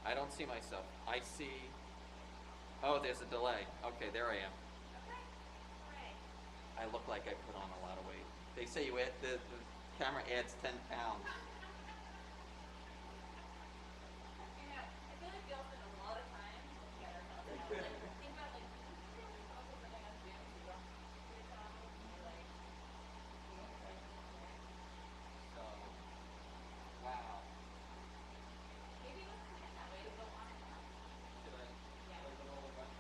I don't see myself. I see, oh, there's a delay. Okay, there I am. Okay. Hooray. I look like I put on a lot of weight. They say the camera adds 10 pounds. I feel like we all spend a lot of time looking at ourselves now. Like, think about, like, also something on Zoom, so you don't see yourself, and you're like, So, wow. maybe let's pretend that way to go on and on. Should I? Yeah. Like the roller button?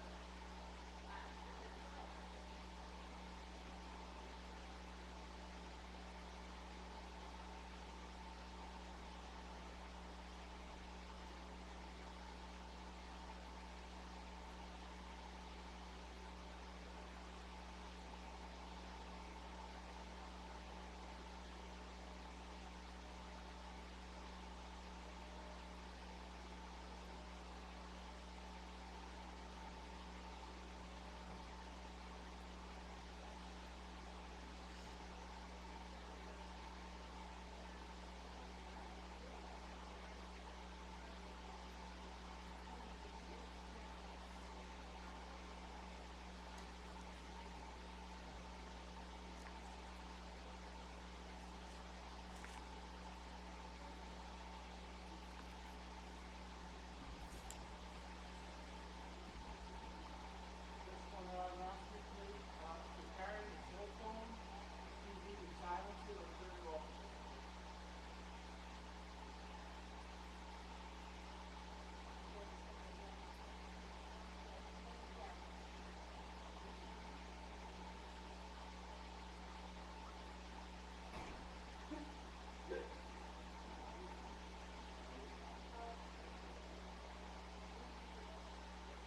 Just want to announce quickly, if you're carrying a cell phone, please either silence it or turn it off.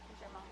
Who's your mom?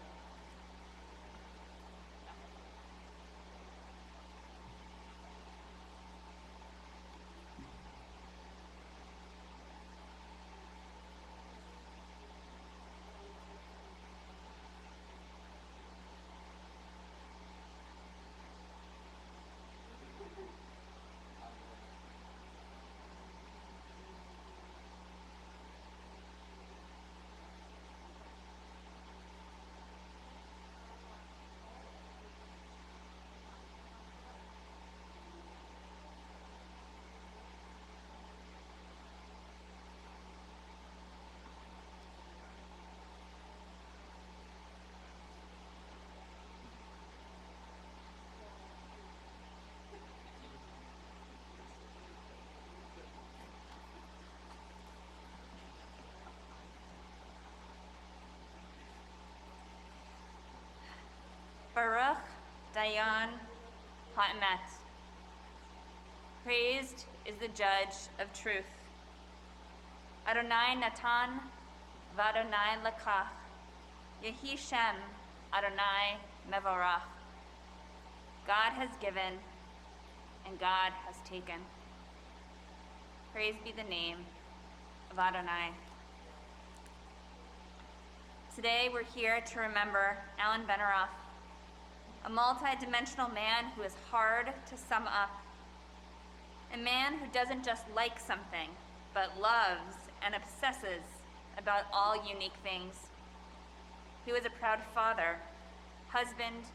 Baruch Dayan Ha'emet. Praised is the judge of truth. Adonai Natan v'Adonai Lakach. Yehi Shem Adonai Mevorach. God has given and God has taken. Praise be the name of Adonai. Today we're here to remember Alan Beneroff, a multi-dimensional man who is hard to sum up. A man who doesn't just like something, but loves and obsesses about all unique things. He was a proud father, husband,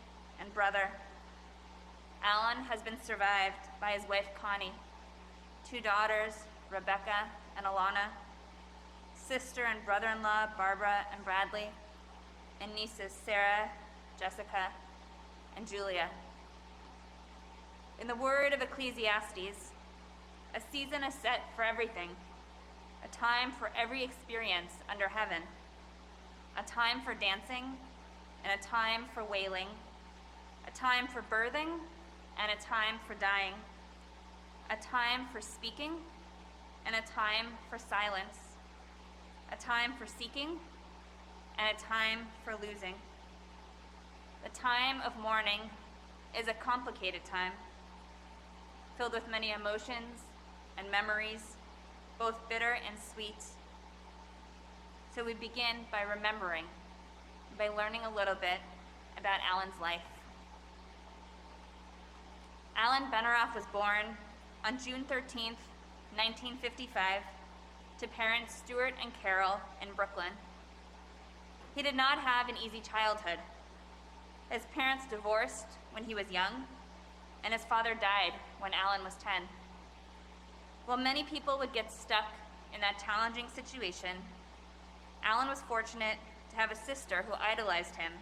and brother. Alan has been survived by his wife Connie, 2 daughters, Rebecca and Alana, sister and brother-in-law Barbara and Bradley, and nieces Sarah, Jessica, and Julia. In the word of Ecclesiastes, a season is set for everything, a time for every experience under heaven, a time for dancing and a time for wailing, a time for birthing and a time for dying, a time for speaking and a time for silence, a time for seeking and a time for losing. The time of mourning is a complicated time, filled with many emotions and memories, both bitter and sweet. So we begin by remembering, by learning a little bit about Alan's life. Alan Beneroff was born on June 13th, 1955, to parents Stuart and Carol in Brooklyn. He did not have an easy childhood. His parents divorced when he was young, and his father died when Alan was 10. While many people would get stuck in that challenging situation, Alan was fortunate to have a sister who idolized him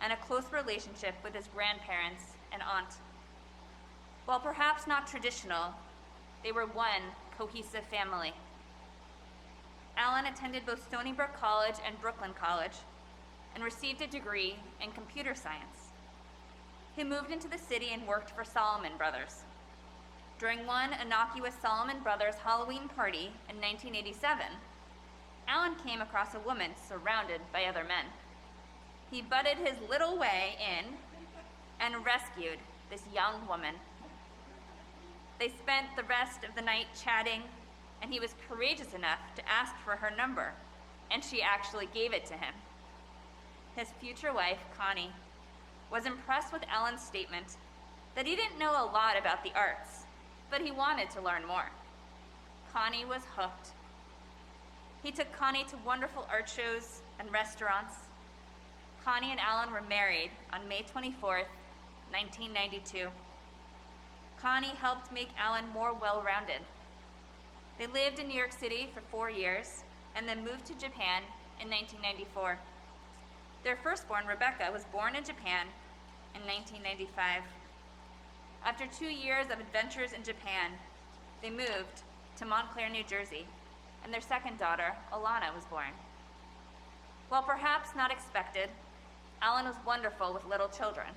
and a close relationship with his grandparents and aunt. While perhaps not traditional, they were one cohesive family. Alan attended both Stony Brook College and Brooklyn College and received a degree in computer science. He moved into the city and worked for Salomon Brothers. During one innocuous Salomon Brothers Halloween party in 1987, Alan came across a woman surrounded by other men. He butted his little way in and rescued this young woman. They spent the rest of the night chatting, and he was courageous enough to ask for her number, and she actually gave it to him. His future wife, Connie, was impressed with Alan's statement that he didn't know a lot about the arts, but he wanted to learn more. Connie was hooked. He took Connie to wonderful art shows and restaurants. Connie and Alan were married on May 24th, 1992. Connie helped make Alan more well-rounded. They lived in New York City for 4 years and then moved to Japan in 1994. Their firstborn, Rebecca, was born in Japan in 1995. After 2 years of adventures in Japan, they moved to Montclair, New Jersey, and their second daughter, Alana, was born. While perhaps not expected, Alan was wonderful with little children.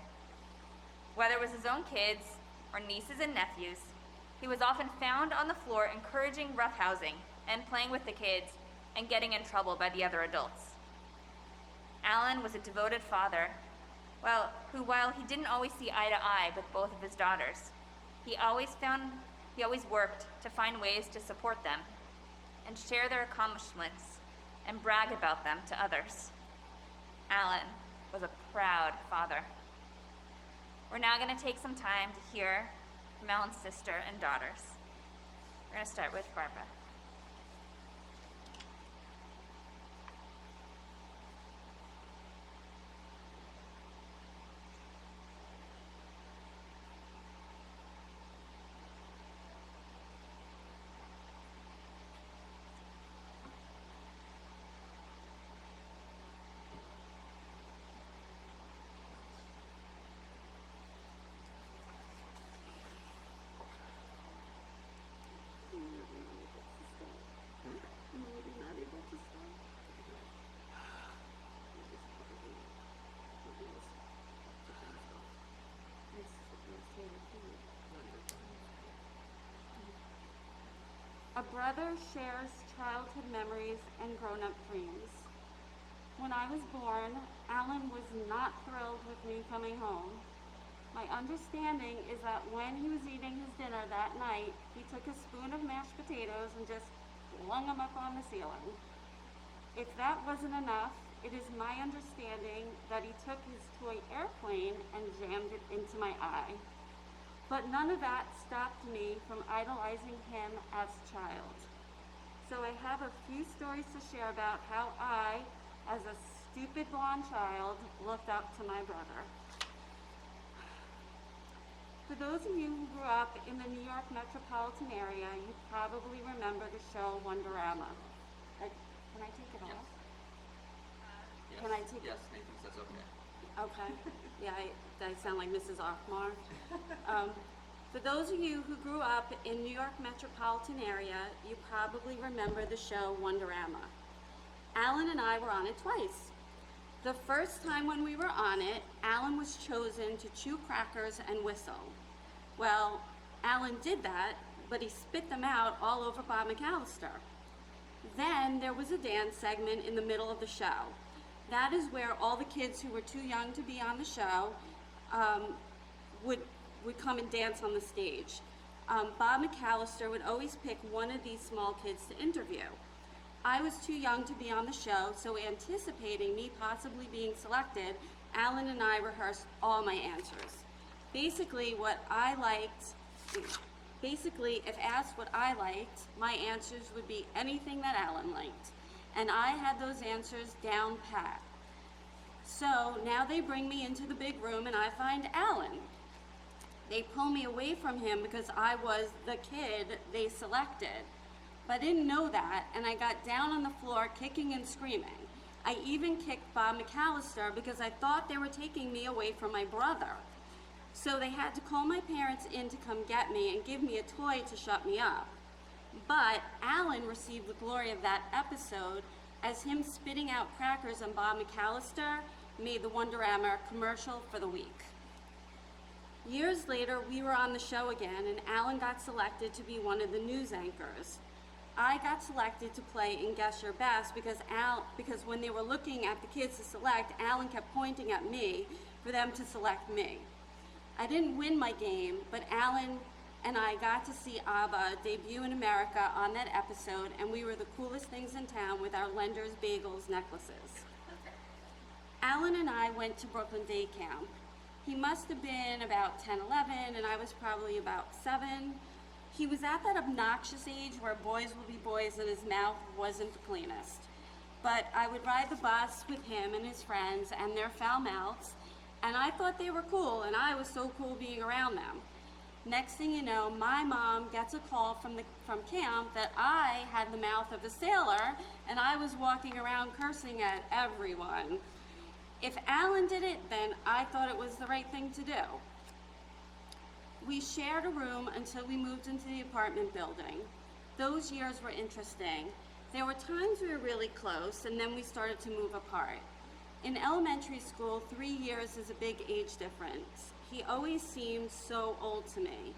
Whether it was his own kids or nieces and nephews, he was often found on the floor encouraging roughhousing and playing with the kids and getting in trouble by the other adults. Alan was a devoted father, who, while he didn't always see eye to eye with both of his daughters, he always worked to find ways to support them and share their accomplishments and brag about them to others. Alan was a proud father. We're now going to take some time to hear from Alan's sister and daughters. We're going to start with Barbara. A brother shares childhood memories and grown-up dreams. When I was born, Alan was not thrilled with me coming home. My understanding is that when he was eating his dinner that night, he took a spoon of mashed potatoes and just flung them up on the ceiling. If that wasn't enough, it is my understanding that he took his toy airplane and jammed it into my eye. But none of that stopped me from idolizing him as a child. So I have a few stories to share about how I, as a stupid blonde child, looked up to my brother. For those of you who grew up in the New York metropolitan area, you probably remember the show Wonderama. Can I take it off? Yes. Can I take Yes, Nathan says okay. Okay. Yeah, I sound like Mrs. Ochmar. For those of you who grew up in New York metropolitan area, you probably remember the show Wonderama. Alan and I were on it twice. The first time when we were on it, Alan was chosen to chew crackers and whistle. Well, Alan did that, but he spit them out all over Bob McAllister. Then there was a dance segment in the middle of the show. That is where all the kids who were too young to be on the show would come and dance on the stage. Bob McAllister would always pick one of these small kids to interview. I was too young to be on the show, so anticipating me possibly being selected, Alan and I rehearsed all my answers. Basically, if asked what I liked, my answers would be anything that Alan liked. and I had those answers down pat. So now they bring me into the big room and I find Alan. They pull me away from him because I was the kid they selected. But I didn't know that, and I got down on the floor kicking and screaming. I even kicked Bob McAllister because I thought they were taking me away from my brother. So they had to call my parents in to come get me and give me a toy to shut me up. But Alan received the glory of that episode as him spitting out crackers on Bob McAllister made the Wonderama commercial for the week. Years later, we were on the show again, and Alan got selected to be one of the news anchors. I got selected to play in Guess Your Best because when they were looking at the kids to select, Alan kept pointing at me for them to select me. I didn't win my game, but Alan and I got to see ABBA debut in America on that episode, and we were the coolest things in town with our Lender's Bagels necklaces. Alan and I went to Brooklyn Day Camp. He must have been about 10, 11, and I was probably about 7. He was at that obnoxious age where boys will be boys and his mouth wasn't the cleanest. But I would ride the bus with him and his friends and their foul mouths, and I thought they were cool, and I was so cool being around them. Next thing you know, my mom gets a call from camp that I had the mouth of a sailor, and I was walking around cursing at everyone. If Alan did it, then I thought it was the right thing to do. We shared a room until we moved into the apartment building. Those years were interesting. There were times we were really close, and then we started to move apart. In elementary school, 3 years is a big age difference. He always seemed so old to me.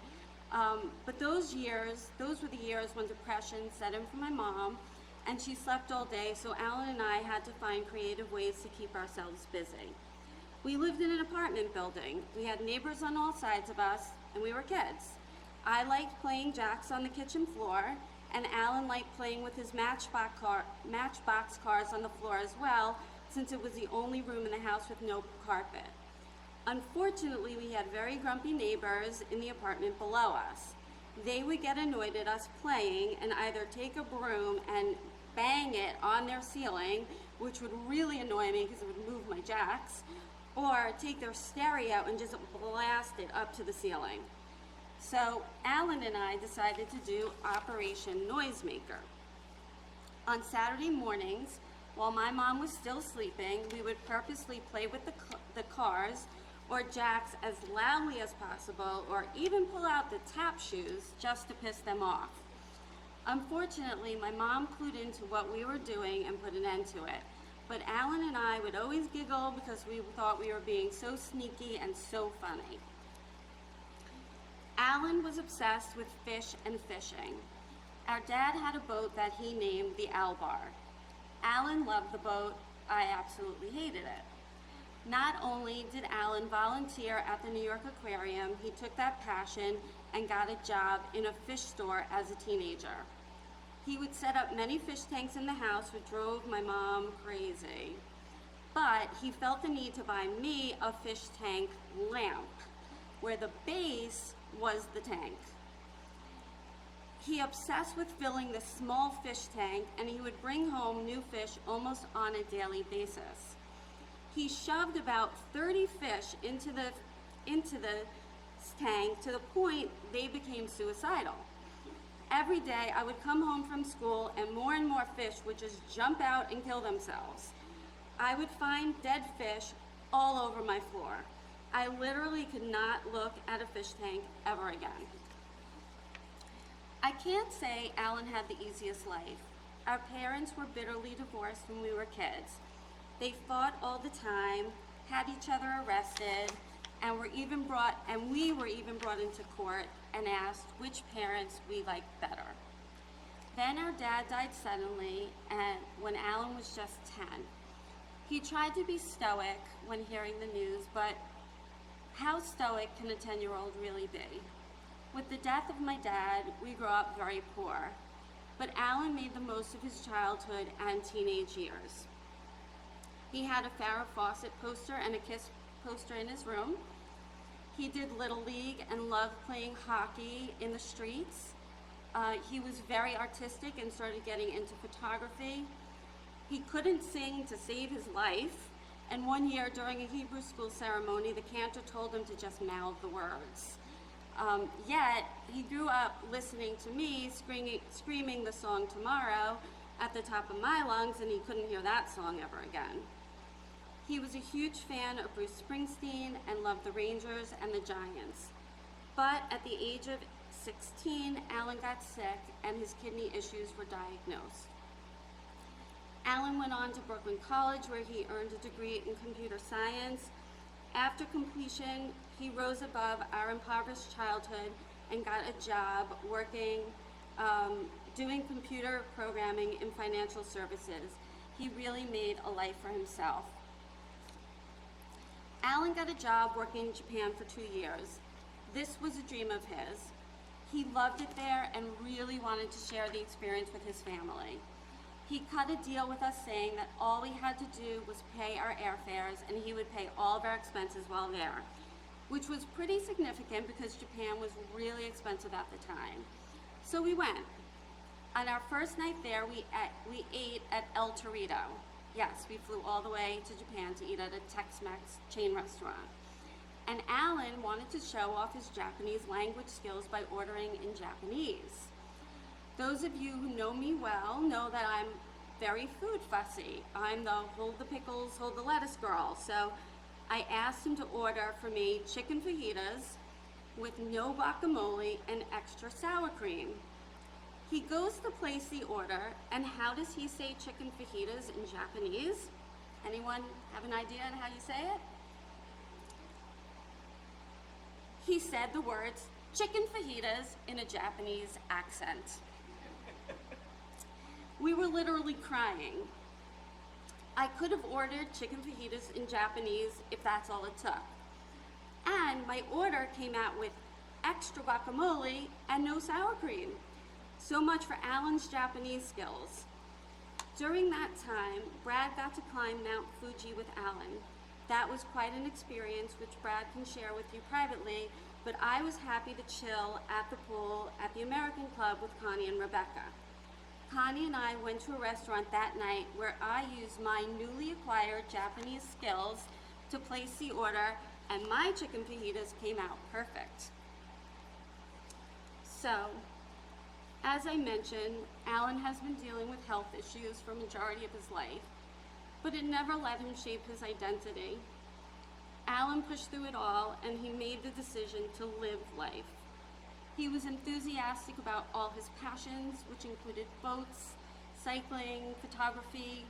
But those were the years when depression set in for my mom, and she slept all day, so Alan and I had to find creative ways to keep ourselves busy. We lived in an apartment building. We had neighbors on all sides of us, and we were kids. I liked playing jacks on the kitchen floor, and Alan liked playing with his matchbox cars on the floor as well, since it was the only room in the house with no carpet. Unfortunately, we had very grumpy neighbors in the apartment below us. They would get annoyed at us playing and either take a broom and bang it on their ceiling, which would really annoy me because it would move my jacks, or take their stereo and just blast it up to the ceiling. So Alan and I decided to do Operation Noisemaker. On Saturday mornings, while my mom was still sleeping, we would purposely play with the cars or jacks as loudly as possible, or even pull out the tap shoes just to piss them off. Unfortunately, my mom clued into what we were doing and put an end to it. But Alan and I would always giggle because we thought we were being so sneaky and so funny. Alan was obsessed with fish and fishing. Our dad had a boat that he named the Albar. Alan loved the boat. I absolutely hated it. Not only did Alan volunteer at the New York Aquarium, he took that passion and got a job in a fish store as a teenager. He would set up many fish tanks in the house, which drove my mom crazy. But he felt the need to buy me a fish tank lamp, where the base was the tank. He obsessed with filling the small fish tank, and he would bring home new fish almost on a daily basis. He shoved about 30 fish into the tank to the point they became suicidal. Every day I would come home from school and more fish would just jump out and kill themselves. I would find dead fish all over my floor. I literally could not look at a fish tank ever again. I can't say Alan had the easiest life. Our parents were bitterly divorced when we were kids. They fought all the time, had each other arrested, and we were even brought into court and asked which parents we liked better. Then our dad died suddenly, and when Alan was just 10. He tried to be stoic when hearing the news, but how stoic can a 10-year-old really be? With the death of my dad, we grew up very poor, but Alan made the most of his childhood and teenage years. He had a Farrah Fawcett poster and a Kiss poster in his room. He did Little League and loved playing hockey in the streets. He was very artistic and started getting into photography. He couldn't sing to save his life, and one year during a Hebrew school ceremony, the cantor told him to just mouth the words. Yet, he grew up listening to me screaming the song Tomorrow at the top of my lungs, and he couldn't hear that song ever again. He was a huge fan of Bruce Springsteen and loved the Rangers and the Giants. But at the age of 16, Alan got sick and his kidney issues were diagnosed. Alan went on to Brooklyn College, where he earned a degree in computer science. After completion, he rose above our impoverished childhood and got a job working, doing computer programming in financial services. He really made a life for himself. Alan got a job working in Japan for 2 years. This was a dream of his. He loved it there and really wanted to share the experience with his family. He cut a deal with us saying that all we had to do was pay our airfares and he would pay all of our expenses while there, which was pretty significant because Japan was really expensive at the time. So we went. On our first night there, we ate at El Torito. Yes, we flew all the way to Japan to eat at a Tex-Mex chain restaurant. And Alan wanted to show off his Japanese language skills by ordering in Japanese. Those of you who know me well know that I'm very food fussy. I'm the hold the pickles, hold the lettuce girl. So I asked him to order for me chicken fajitas with no guacamole and extra sour cream. He goes to place the order, and how does he say chicken fajitas in Japanese? Anyone have an idea on how you say it? He said the words chicken fajitas in a Japanese accent. We were literally crying. I could have ordered chicken fajitas in Japanese if that's all it took. And my order came out with extra guacamole and no sour cream. So much for Alan's Japanese skills. During that time, Brad got to climb Mount Fuji with Alan. That was quite an experience, which Brad can share with you privately, but I was happy to chill at the pool at the American Club with Connie and Rebecca. Connie and I went to a restaurant that night where I used my newly acquired Japanese skills to place the order, and my chicken fajitas came out perfect. So, as I mentioned, Alan has been dealing with health issues for a majority of his life, but it never let him shape his identity. Alan pushed through it all, and he made the decision to live life. He was enthusiastic about all his passions, which included boats, cycling, photography,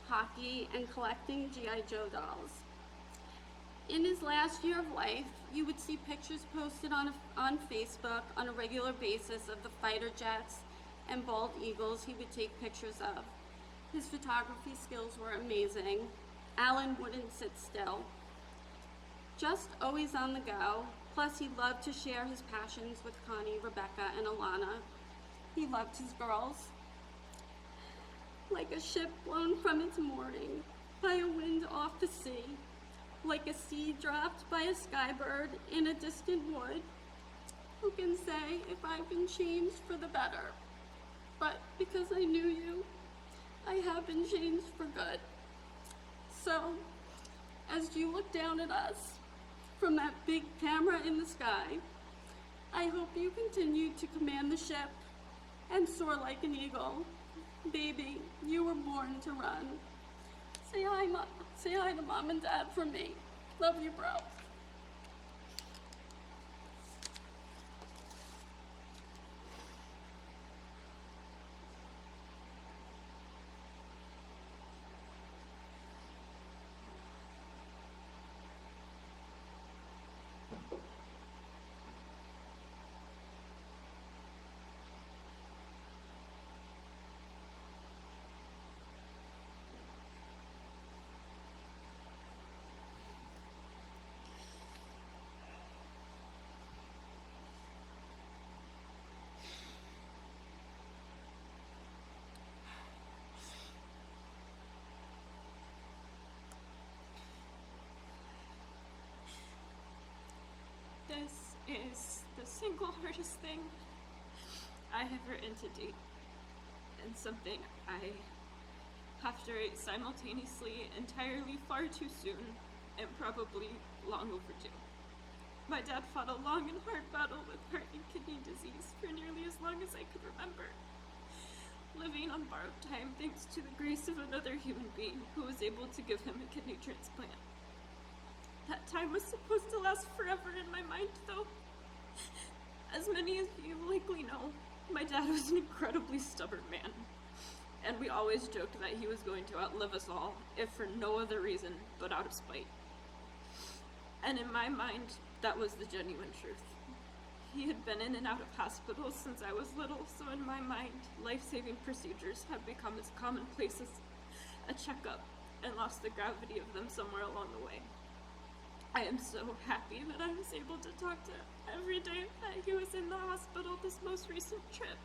hockey, and collecting G.I. Joe dolls. In his last year of life, you would see pictures posted on Facebook on a regular basis of the fighter jets and bald eagles he would take pictures of. His photography skills were amazing. Alan wouldn't sit still. Just always on the go, plus he loved to share his passions with Connie, Rebecca, and Alana. He loved his girls. Like a ship blown from its mooring by a wind off the sea, like a seed dropped by a skybird in a distant wood. Who can say if I've been changed for the better? But because I knew you, I have been changed for good. So, as you look down at us from that big camera in the sky, I hope you continue to command the ship and soar like an eagle. Baby, you were born to run. Say hi, Mom. Say hi to Mom and Dad from me. Love you, bro. This is the single hardest thing I have written to date, and something I after I ate simultaneously, entirely, far too soon, and probably long overdue. My dad fought a long and hard battle with heart and kidney disease for nearly as long as I could remember, living on borrowed time thanks to the grace of another human being who was able to give him a kidney transplant. That time was supposed to last forever in my mind, though. As many of you likely know, my dad was an incredibly stubborn man, and we always joked that he was going to outlive us all, if for no other reason but out of spite. And in my mind, that was the genuine truth. He had been in and out of hospitals since I was little, so in my mind, life-saving procedures had become as commonplace as a checkup, and lost the gravity of them somewhere along the way. I am so happy that I was able to talk to him every day that he was in the hospital this most recent trip.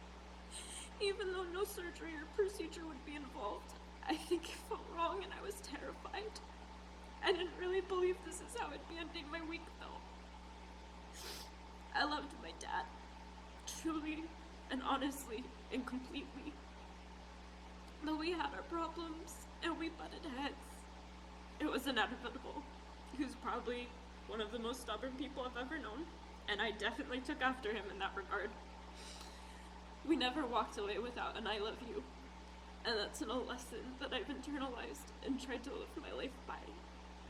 Even though no surgery or procedure would be involved, I think it felt wrong and I was terrified. I didn't really believe this is how I'd be ending my week, though. I loved my dad, truly and honestly and completely. But we had our problems, and we butted heads. It was inevitable. He was probably one of the most stubborn people I've ever known, and I definitely took after him in that regard. We never walked away without an I love you, and that's a lesson that I've internalized and tried to live my life by.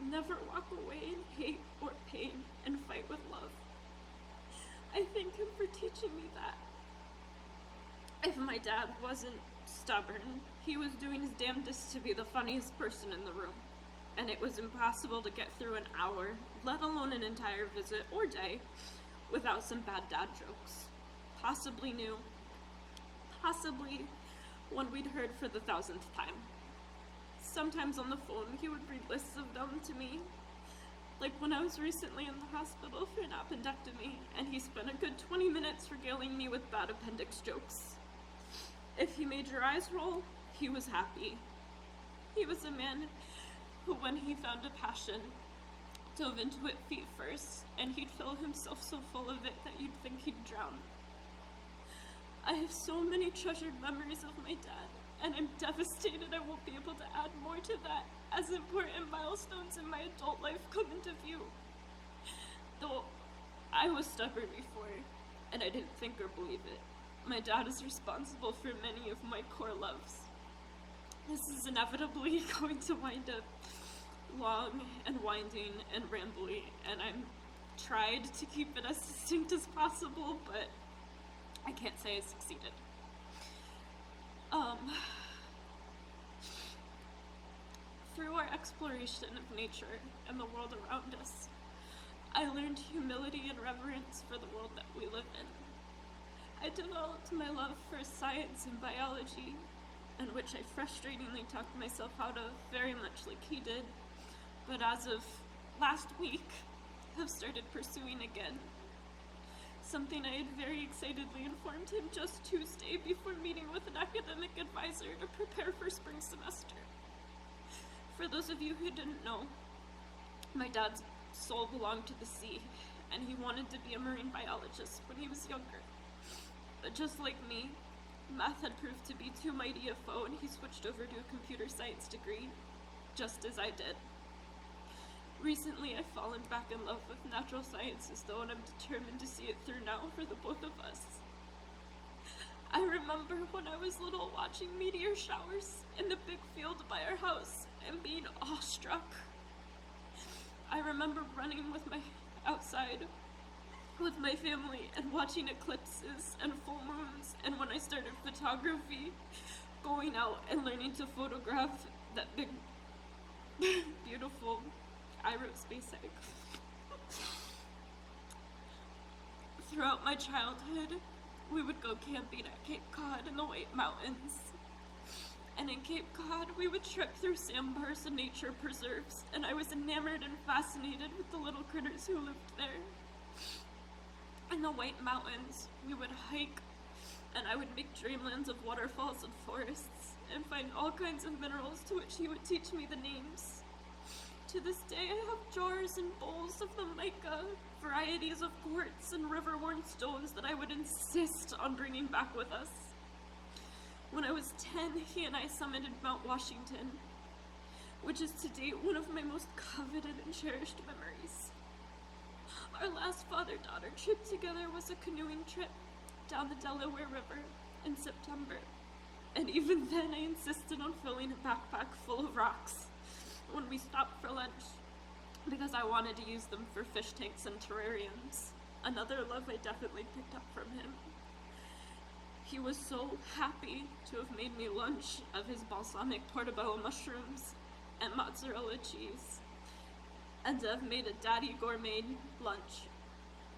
Never walk away in hate or pain and fight with love. I thank him for teaching me that. If my dad wasn't stubborn, he was doing his damnedest to be the funniest person in the room. And it was impossible to get through an hour, let alone an entire visit or day, without some bad dad jokes. Possibly new, possibly one we'd heard for the 1000th time. Sometimes on the phone, he would read lists of them to me, like when I was recently in the hospital for an appendectomy, and he spent a good 20 minutes regaling me with bad appendix jokes. If he made your eyes roll, he was happy. He was a man who, when he found a passion, dove into it feet first, and he'd fill himself so full of it that you'd think he'd drown. I have so many treasured memories of my dad, and I'm devastated I won't be able to add more to that as important milestones in my adult life come into view. Though I was stubborn before, and I didn't think or believe it, my dad is responsible for many of my core loves. This is inevitably going to wind up long and winding and rambly, and I'm tried to keep it as succinct as possible, but I can't say I succeeded. Through our exploration of nature and the world around us, I learned humility and reverence for the world that we live in. I developed my love for science and biology, and which I frustratingly talked myself out of, very much like he did, but as of last week, have started pursuing again. Something I had very excitedly informed him just Tuesday before meeting with an academic advisor to prepare for spring semester. For those of you who didn't know, my dad's soul belonged to the sea, and he wanted to be a marine biologist when he was younger. But just like me, math had proved to be too mighty a foe, and he switched over to a computer science degree, just as I did. Recently, I've fallen back in love with natural sciences, though, and I'm determined to see it through now for the both of us. I remember when I was little watching meteor showers in the big field by our house and being awestruck. I remember running outside with my family and watching eclipses and full moons, and when I started photography, going out and learning to photograph that big, beautiful aerospace egg. Throughout my childhood, we would go camping at Cape Cod in the White Mountains. And in Cape Cod, we would trek through sandbars and nature preserves, and I was enamored and fascinated with the little critters who lived there. In the White Mountains, we would hike, and I would make dreamlands of waterfalls and forests, and find all kinds of minerals to which he would teach me the names. To this day, I have jars and bowls of the mica, varieties of quartz and river-worn stones that I would insist on bringing back with us. When I was 10, he and I summited Mount Washington, which is to date one of my most coveted and cherished memories. Our last father-daughter trip together was a canoeing trip down the Delaware River in September, and even then I insisted on filling a backpack full of rocks when we stopped for lunch, because I wanted to use them for fish tanks and terrariums, another love I definitely picked up from him. He was so happy to have made me lunch of his balsamic portobello mushrooms and mozzarella cheese, and to have made a daddy gourmet lunch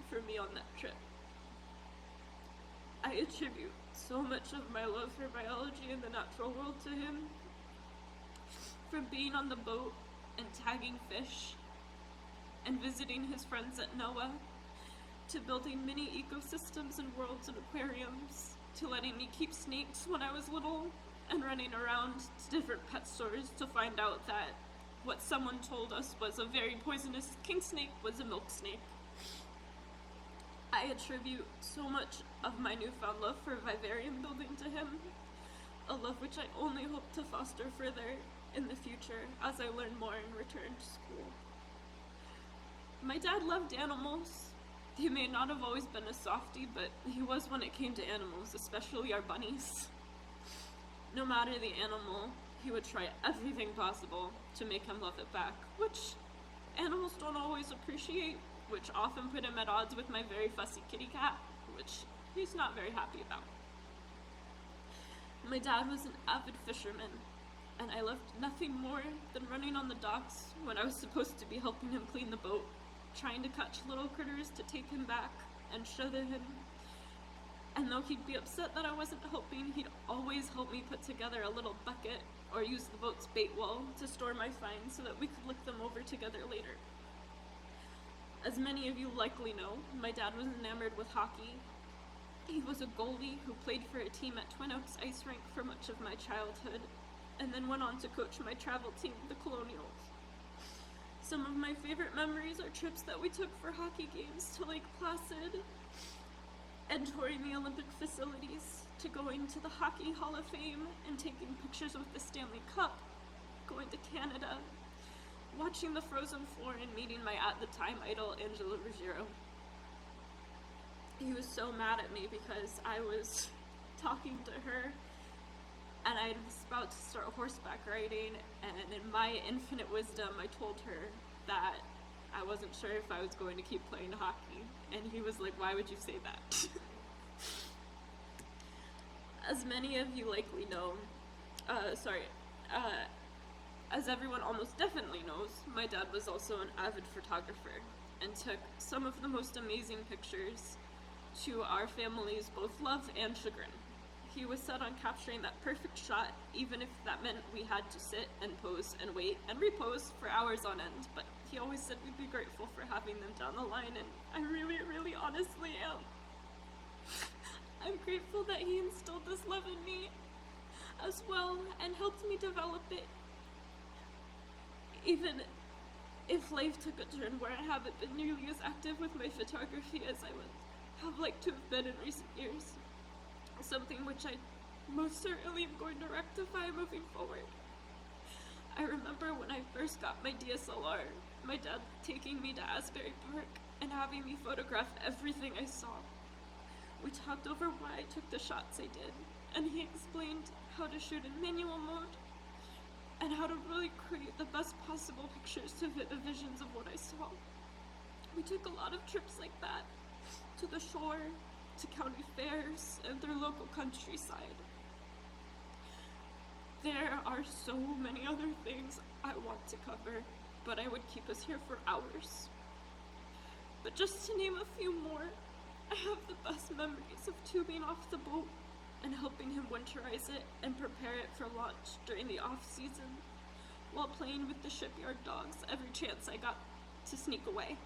for me on that trip. I attribute so much of my love for biology and the natural world to him. From being on the boat and tagging fish and visiting his friends at NOAA, to building mini ecosystems and worlds and aquariums, to letting me keep snakes when I was little and running around to different pet stores to find out that what someone told us was a very poisonous king snake was a milk snake. I attribute so much of my newfound love for vivarium building to him, a love which I only hope to foster further in the future as I learn more and return to school. My dad loved animals. He may not have always been a softie, but he was when it came to animals, especially our bunnies. No matter the animal, he would try everything possible to make him love it back, which animals don't always appreciate, which often put him at odds with my very fussy kitty cat, which he's not very happy about. My dad was an avid fisherman, and I loved nothing more than running on the docks when I was supposed to be helping him clean the boat, trying to catch little critters to take him back and show them him. And though he'd be upset that I wasn't helping, he'd always help me put together a little bucket or use the boat's bait well to store my finds so that we could look them over together later. As many of you likely know, my dad was enamored with hockey. He was a goalie who played for a team at Twin Oaks Ice Rink for much of my childhood, and then went on to coach my travel team, the Colonials. Some of my favorite memories are trips that we took for hockey games to Lake Placid, and touring the Olympic facilities, to going to the Hockey Hall of Fame and taking pictures with the Stanley Cup, going to Canada, watching the Frozen Four and meeting my at the time idol, Angela Ruggiero. He was so mad at me because I was talking to her and I was about to start horseback riding, and in my infinite wisdom I told her that I wasn't sure if I was going to keep playing hockey, and he was like, "Why would you say that?" As many of you likely know, as everyone almost definitely knows, my dad was also an avid photographer and took some of the most amazing pictures to our family's both love and chagrin. He was set on capturing that perfect shot, even if that meant we had to sit and pose and wait and repose for hours on end, but he always said we'd be grateful for having them down the line, and I really, really honestly am. I'm grateful that he instilled this love in me as well and helped me develop it. Even if life took a turn where I haven't been nearly as active with my photography as I would have liked to have been in recent years. Something which I most certainly am going to rectify moving forward. I remember when I first got my DSLR, my dad taking me to Asbury Park and having me photograph everything I saw. We talked over why I took the shots I did, and he explained how to shoot in manual mode and how to really create the best possible pictures to fit the visions of what I saw. We took a lot of trips like that, to the shore, to county fairs, and through local countryside. There are so many other things I want to cover, but I would keep us here for hours. But just to name a few more, I have the best memories of tubing off the boat and helping him winterize it and prepare it for launch during the off-season, while playing with the shipyard dogs every chance I got to sneak away.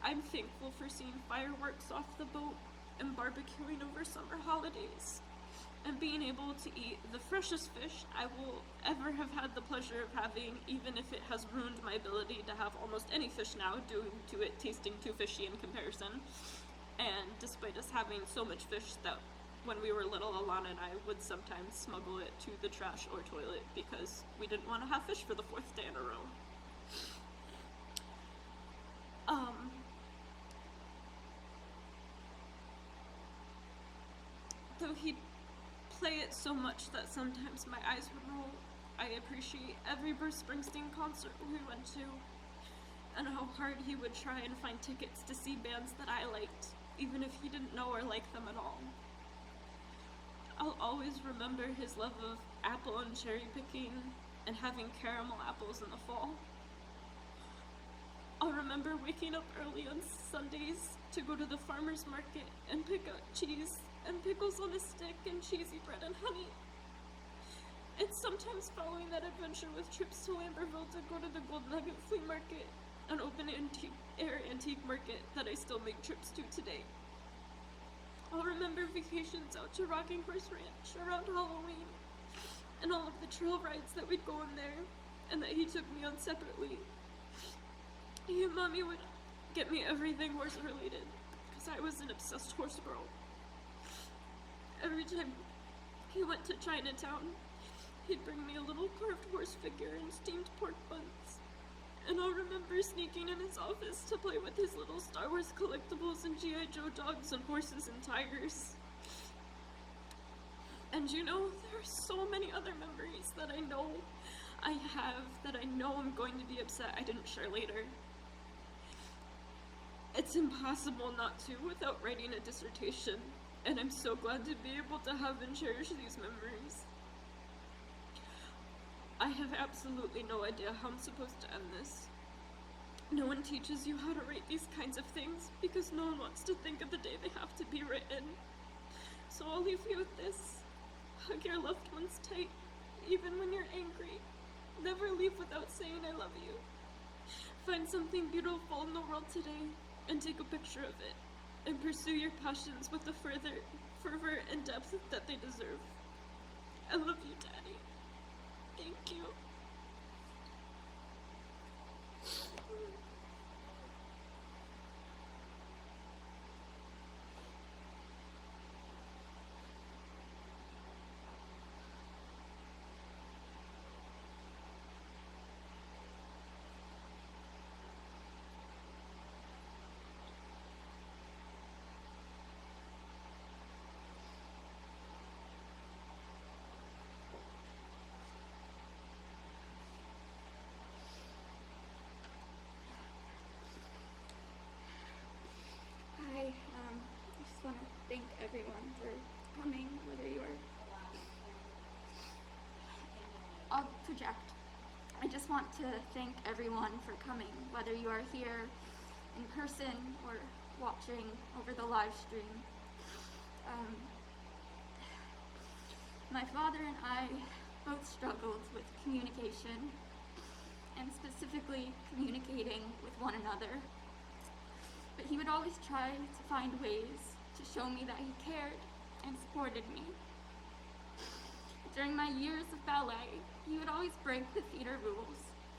I'm thankful for seeing fireworks off the boat and barbecuing over summer holidays, and being able to eat the freshest fish I will ever have had the pleasure of having, even if it has ruined my ability to have almost any fish now due to it tasting too fishy in comparison. And despite us having so much fish that when we were little, Alana and I would sometimes smuggle it to the trash or toilet because we didn't want to have fish for the 4th day in a row. Though he'd play it so much that sometimes my eyes would roll, I appreciate every Bruce Springsteen concert we went to, and how hard he would try and find tickets to see bands that I liked, even if he didn't know or like them at all. I'll always remember his love of apple and cherry picking and having caramel apples in the fall. I'll remember waking up early on Sundays to go to the farmer's market and pick up cheese and pickles on a stick and cheesy bread and honey. And sometimes following that adventure with trips to Lambertville to go to the Gold Nugget Flea Market, an open air antique market that I still make trips to today. I'll remember vacations out to Rocking Horse Ranch around Halloween, and all of the trail rides that we'd go on there, and that he took me on separately. He and Mommy would get me everything horse related, because I was an obsessed horse girl. Every time he went to Chinatown, he'd bring me a little carved horse figure and steamed pork buns. And I'll remember sneaking in his office to play with his little Star Wars collectibles and G.I. Joe dogs and horses and tigers. And you know, there are so many other memories that I know I have that I know I'm going to be upset I didn't share later. It's impossible not to without writing a dissertation, and I'm so glad to be able to have and cherish these memories. I have absolutely no idea how I'm supposed to end this. No one teaches you how to write these kinds of things because no one wants to think of the day they have to be written. So I'll leave you with this. Hug your loved ones tight, even when you're angry. Never leave without saying I love you. Find something beautiful in the world today and take a picture of it. And pursue your passions with the fervor and depth that they deserve. I love you, Daddy. Thank you. I just want to thank everyone for coming, whether you are... I'll project. I just want to thank everyone for coming, whether you are here in person or watching over the live stream. My father and I both struggled with communication, and specifically communicating with one another. But he would always try to find ways to show me that he cared and supported me. During my years of ballet, he would always break the theater rules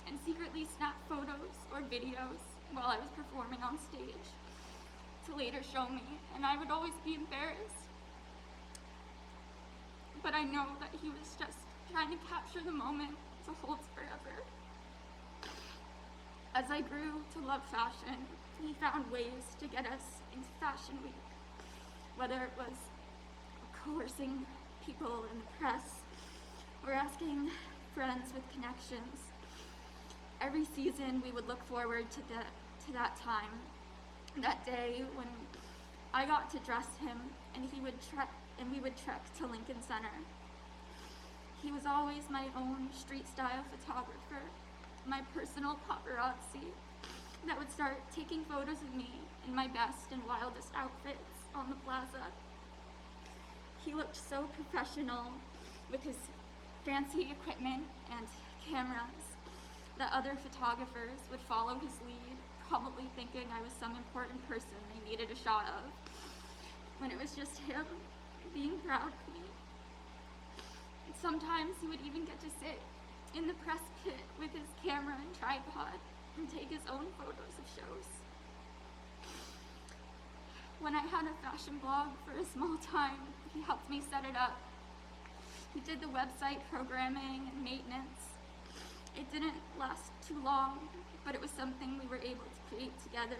and secretly snap photos or videos while I was performing on stage to later show me, and I would always be embarrassed. But I know that he was just trying to capture the moment to hold forever. As I grew to love fashion, he found ways to get us into Fashion Week, whether it was coercing people in the press or asking friends with connections. Every season we would look forward to that time, that day when I got to dress him and we would trek to Lincoln Center. He was always my own street style photographer, my personal paparazzi that would start taking photos of me in my best and wildest outfits on the plaza. He looked so professional with his fancy equipment and cameras that other photographers would follow his lead, probably thinking I was some important person they needed a shot of, when it was just him being proud of me. And sometimes he would even get to sit in the press pit with his camera and tripod and take his own photos of shows. When I had a fashion blog for a small time, he helped me set it up. He did the website programming and maintenance. It didn't last too long, but it was something we were able to create together.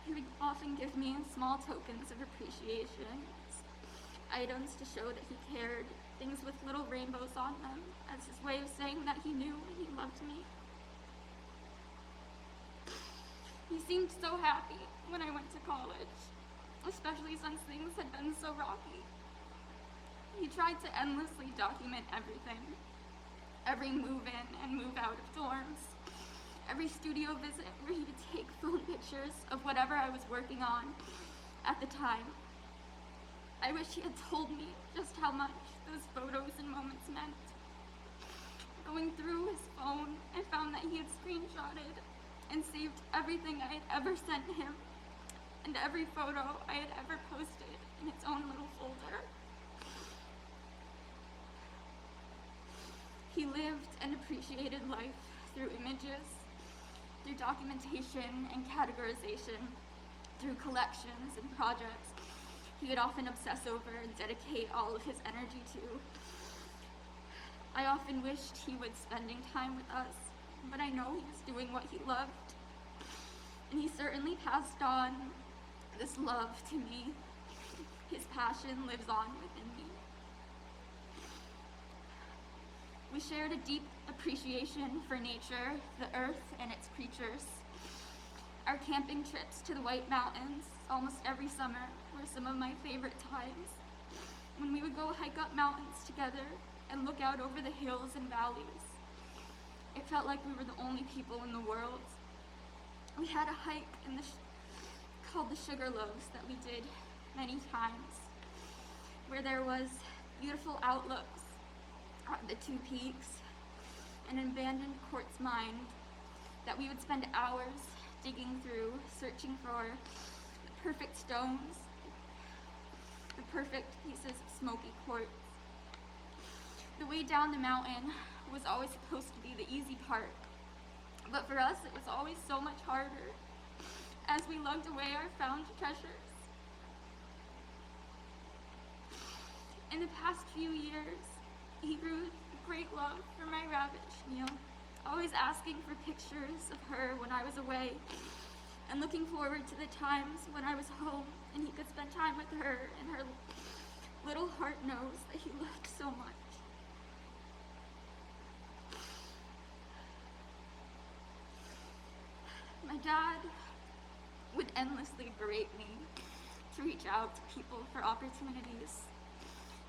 He would often give me small tokens of appreciation, items to show that he cared, things with little rainbows on them, as his way of saying that he knew and he loved me. He seemed so happy when I went to college, especially since things had been so rocky. He tried to endlessly document everything, every move in and move out of dorms, every studio visit where he would take phone pictures of whatever I was working on at the time. I wish he had told me just how much those photos and moments meant. Going through his phone, I found that he had screenshotted and saved everything I had ever sent him and every photo I had ever posted in its own little folder. He lived and appreciated life through images, through documentation and categorization, through collections and projects he would often obsess over and dedicate all of his energy to. I often wished he was spending time with us, but I know he was doing what he loved. And he certainly passed on this love to me. His passion lives on within me. We shared a deep appreciation for nature, the earth, and its creatures. Our camping trips to the White Mountains almost every summer were some of my favorite times. When we would go hike up mountains together and look out over the hills and valleys, it felt like we were the only people in the world. We had a hike called the Sugar Loaves that we did many times, where there was beautiful outlooks on the two peaks and an abandoned quartz mine that we would spend hours digging through, searching for the perfect stones, the perfect pieces of smoky quartz. The way down the mountain was always supposed to be the easy part, but for us it was always so much harder as we lugged away our found treasures. In the past few years, he grew a great love for my rabbit Neil, always asking for pictures of her when I was away, and looking forward to the times when I was home and he could spend time with her, and her little heart knows that he loved so much. My dad would endlessly berate me to reach out to people for opportunities,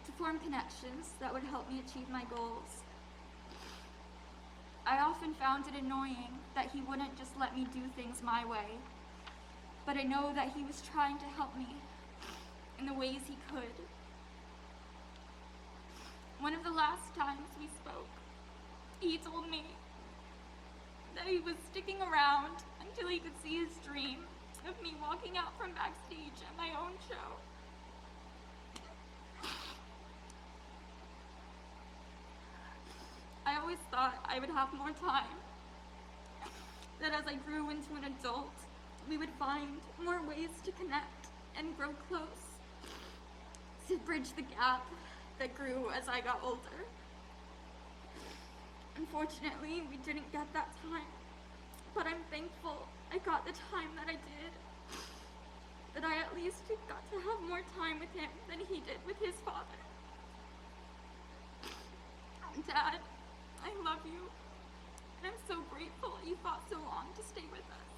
to form connections that would help me achieve my goals. I often found it annoying that he wouldn't just let me do things my way, but I know that he was trying to help me in the ways he could. One of the last times we spoke, he told me that he was sticking around until he could see his dream of me walking out from backstage at my own show. I always thought I would have more time, that as I grew into an adult, we would find more ways to connect and grow close, to bridge the gap that grew as I got older. Unfortunately, we didn't get that time, but I'm thankful I got the time that I did, that I at least got to have more time with him than he did with his father. Dad, I love you, and I'm so grateful that you fought so long to stay with us.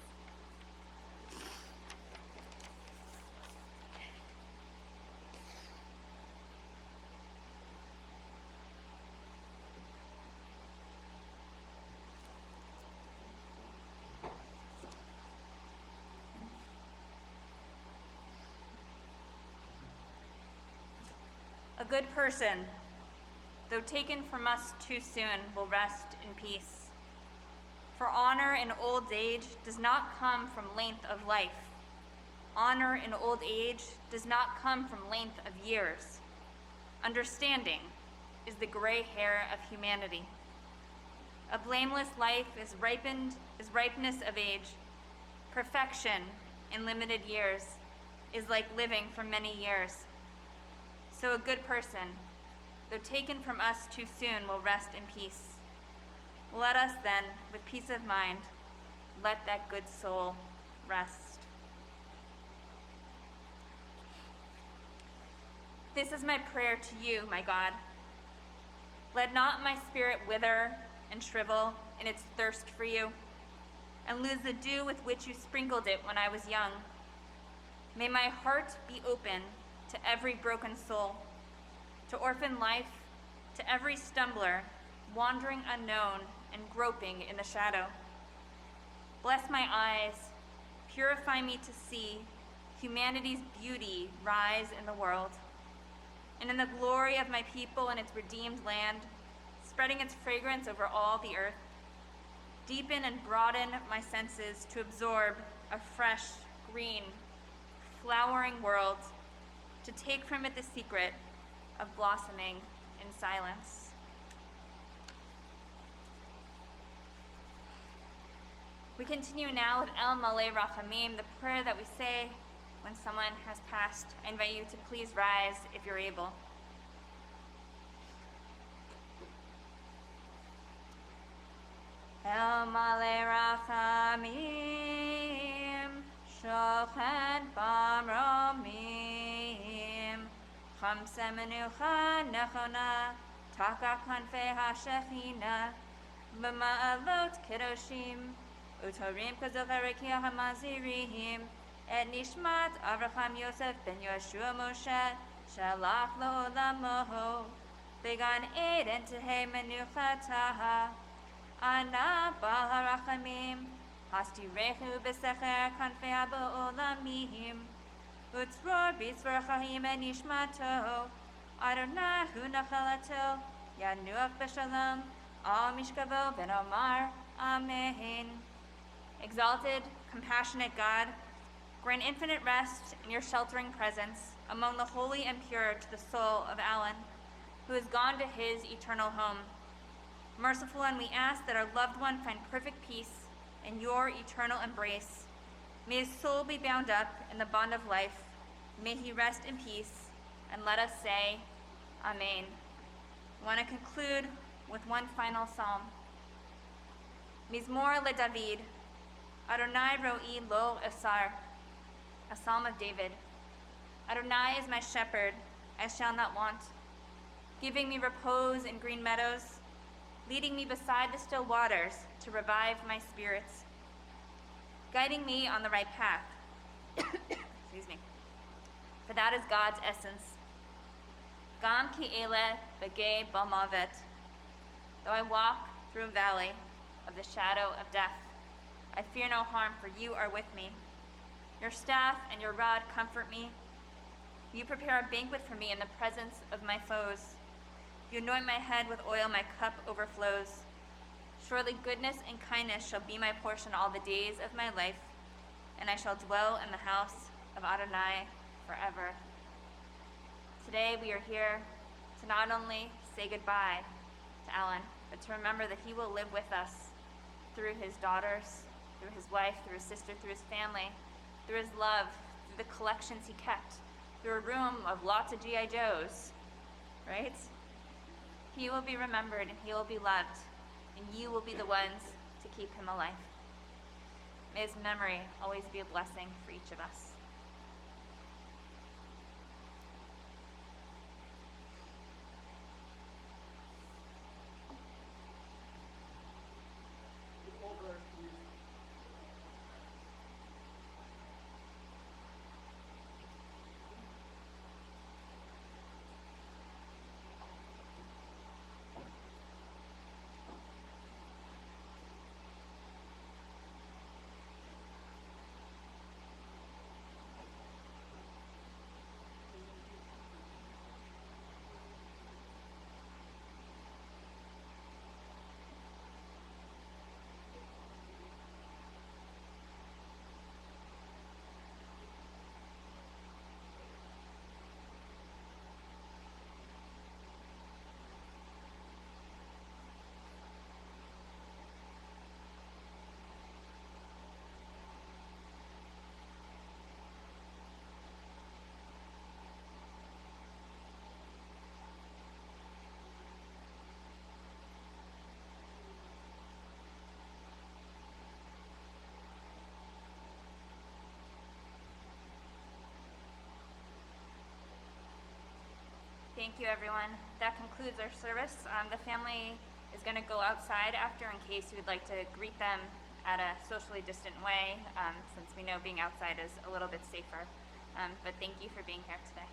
A good person, though taken from us too soon, will rest in peace. For honor in old age does not come from length of life. Honor in old age does not come from length of years. Understanding is the gray hair of humanity. A blameless life is ripeness of age, Perfection in limited years is like living for many years. So a good person, though taken from us too soon, will rest in peace. Let us then, with peace of mind, let that good soul rest. This is my prayer to you, my God. Let not my spirit wither and shrivel in its thirst for you, and lose the dew with which you sprinkled it when I was young. May my heart be open to every broken soul, to orphan life, to every stumbler, wandering unknown and groping in the shadow. Bless my eyes, purify me to see humanity's beauty rise in the world, and in the glory of my people and its redeemed land, spreading its fragrance over all the earth. Deepen and broaden my senses to absorb a fresh, green, flowering world, to take from it the secret of blossoming in silence. We continue now with El Malay Rachamim, the prayer that we say when someone has passed. I invite you to please rise if you're able. El Malay Rachamim, Shochen Bamromim, Chamse Menucha Nechona, Taka Kanfe HaShechina, B'ma'alot Kedoshim, Utorim Kazochereki HaMazirim, Et Nishmat Avraham Yosef Ben Yoshua Moshe, Shalach Lo'olamo, Began Eden Tehei Menuchataha, Ana Baal HaRachamim, Hastirechu B'secher Kanfei HaBa'olamim, Utzror B'tzvor Chahim Et Nishmato, Adonai Hu Nachalato, Yanuach B'Shalom, Al Mishkavo Ben Omar, Amen. Exalted, compassionate God, grant infinite rest in your sheltering presence among the holy and pure to the soul of Alan, who has gone to his eternal home. Merciful One, we ask that our loved one find perfect peace in your eternal embrace. May his soul be bound up in the bond of life. May he rest in peace, and let us say, Amen. I want to conclude with one final psalm. Mizmor LeDavid, Adonai ro'i lo esar, a psalm of David. Adonai is my shepherd, I shall not want, giving me repose in green meadows, leading me beside the still waters to revive my spirits, guiding me on the right path. Excuse me. For that is God's essence. Gam ki ele begay b'mavet. Though I walk through a valley of the shadow of death, I fear no harm, for you are with me. Your staff and your rod comfort me. You prepare a banquet for me in the presence of my foes. You anoint my head with oil, my cup overflows. Surely goodness and kindness shall be my portion all the days of my life, and I shall dwell in the house of Adonai forever. Today we are here to not only say goodbye to Alan, but to remember that he will live with us through his daughters, through his wife, through his sister, through his family, through his love, through the collections he kept, through a room of lots of G.I. Joes, right? He will be remembered and he will be loved, and you will be the ones to keep him alive. May his memory always be a blessing for each of us. Over, please. Thank you, everyone. That concludes our service. The family is going to go outside after in case you would like to greet them at a socially distant way, since we know being outside is a little bit safer. But thank you for being here today.